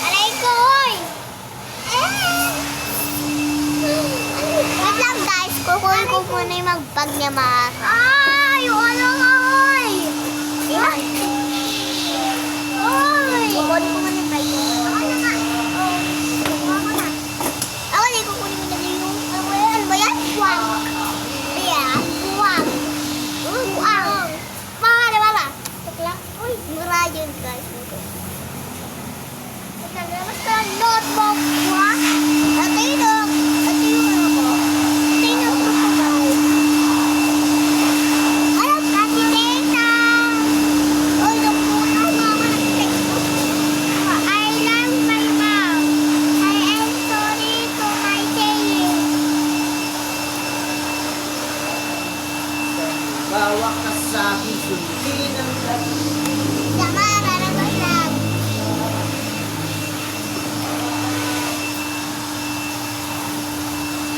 Aray ko, oy! Wait lang guys, kukunin ko muna yung mag-bag niya ma. Ay! Ano nga, oy! Oy! Kukunin ko muna yung bag niya. Ano nga? Ako din kukunin mo na yung... Ano ba yan? Buwang. Ayan, buwang. Buwang. Mama. Tuk lang. Uy, mura yun guys. Naglabas ka ng notebook mo, ha? Ito yung ano ko. Ito yung notebook ko, guys. Alam ka, si Teta. Uy, nung muna ako nag-text ko. I love my mom. I am sorry to my saying. Bawa ka sa akin, sundin ang lahat.